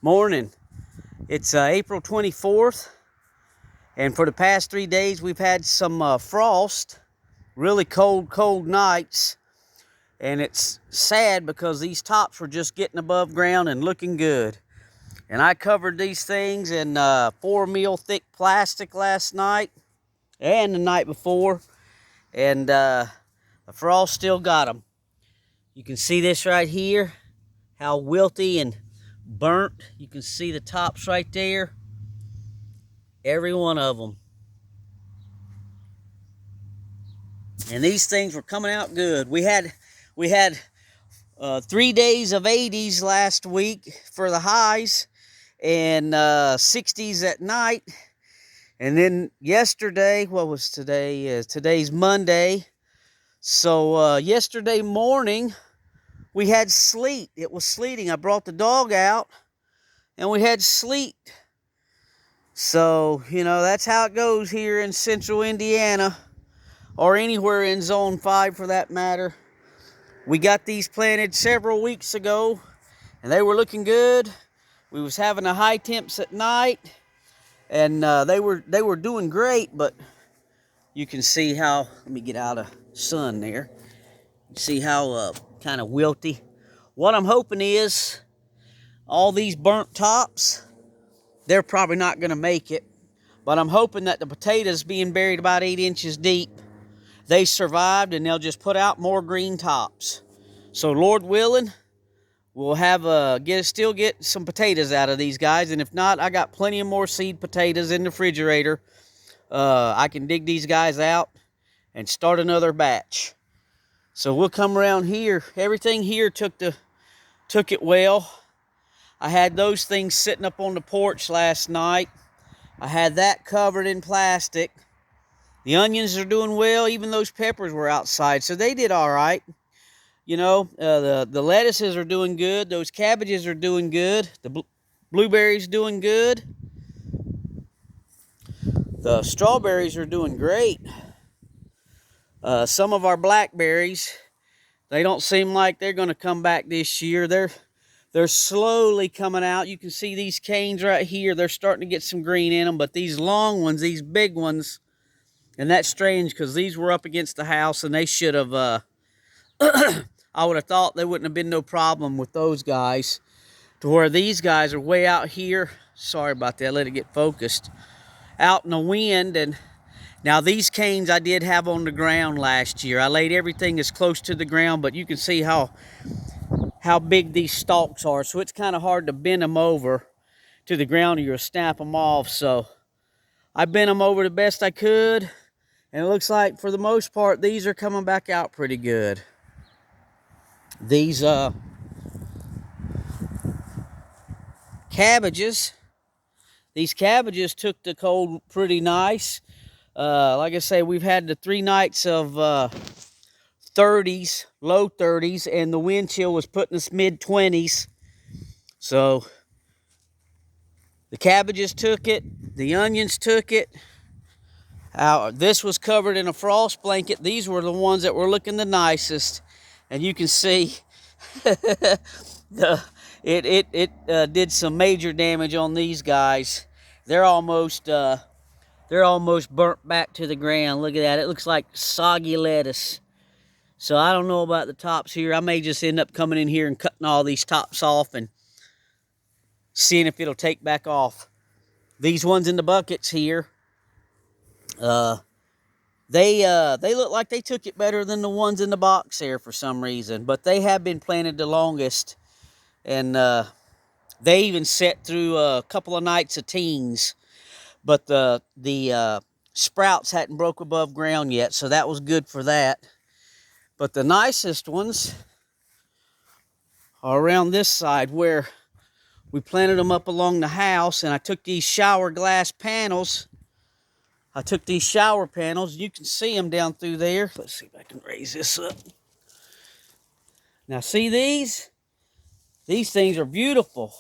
Morning. It's April 24th, and for the past 3 days we've had some frost, really cold nights, and it's sad because these tops were just getting above ground and looking good. And I covered these things in 4 mil thick plastic last night and the night before, and the frost still got them. You can see this right here, how wilty and burnt. You can see the tops right there, every one of them. And these things were coming out good. We had 3 days of 80s last week for the highs, and 60s at night. And then yesterday, what was today? Today's Monday. So yesterday morning we had sleet. It was sleeting. I brought the dog out and we had sleet. So, you know, that's how it goes here in central Indiana, or anywhere in zone 5 for that matter. We got these planted several weeks ago and they were looking good. We was having the high temps at night, and they were doing great, but you can see how, let me get out of sun there. See how kind of wilty. What I'm hoping is all these burnt tops, they're probably not going to make it, but I'm hoping that the potatoes being buried about 8 inches deep, they survived and they'll just put out more green tops. So Lord willing, we'll have still get some potatoes out of these guys, and if not, I got plenty of more seed potatoes in the refrigerator. I can dig these guys out and start another batch. So we'll come around here. Everything here took it well. I had those things sitting up on the porch last night. I had that covered in plastic. The onions are doing well. Even those peppers were outside, so they did all right. You know, the lettuces are doing good. Those cabbages are doing good. The blueberries doing good. The strawberries are doing great. Some of our blackberries, they don't seem like they're going to come back this year. They're slowly coming out. You can see these canes right here. They're starting to get some green in them, but these long ones, these big ones, and that's strange because these were up against the house and they should have, I would have thought there wouldn't have been no problem with those guys, to where these guys are way out here. Sorry about that, let it get focused. Out in the wind. And now these canes I did have on the ground last year. I laid everything as close to the ground, but you can see how big these stalks are. So it's kind of hard to bend them over to the ground or you'll snap them off. So I bent them over the best I could, and it looks like for the most part these are coming back out pretty good. These cabbages took the cold pretty nice. Like I say, we've had the 3 nights of 30s, low 30s, and the wind chill was putting us mid-20s. So the cabbages took it, the onions took it. This was covered in a frost blanket. These were the ones that were looking the nicest, and you can see it did some major damage on these guys. They're almost burnt back to the ground. Look at that. It looks like soggy lettuce. So I don't know about the tops here. I may just end up coming in here and cutting all these tops off and seeing if it'll take back off. These ones in the buckets here, they look like they took it better than the ones in the box there for some reason. But they have been planted the longest, and they even set through a couple of nights of teens. But the sprouts hadn't broke above ground yet, so that was good for that. But the nicest ones are around this side, where we planted them up along the house, and I took these shower glass panels. You can see them down through there. Let's see if I can raise this up. Now see these? These things are beautiful.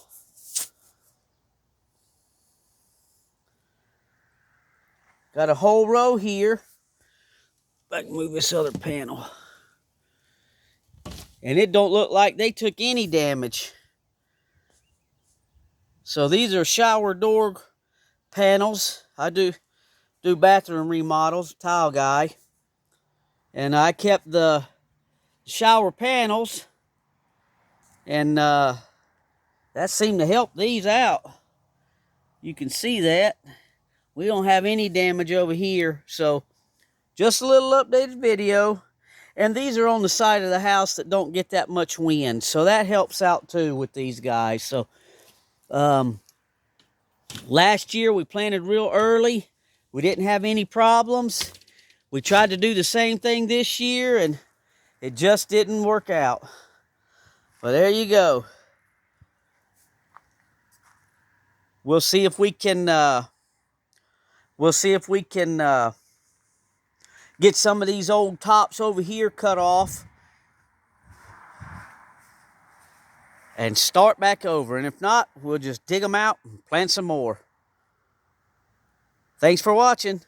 Got a whole row here. If I can move this other panel. And it don't look like they took any damage. So these are shower door panels. I do bathroom remodels, tile guy. And I kept the shower panels, and that seemed to help these out. You can see that. We don't have any damage over here, so just a little updated video. And these are on the side of the house that don't get that much wind, so that helps out too with these guys. So last year we planted real early. We didn't have any problems. We tried to do the same thing this year, and it just didn't work out. But there you go. We'll see if we can get some of these old tops over here cut off and start back over. And if not, we'll just dig them out and plant some more. Thanks for watching.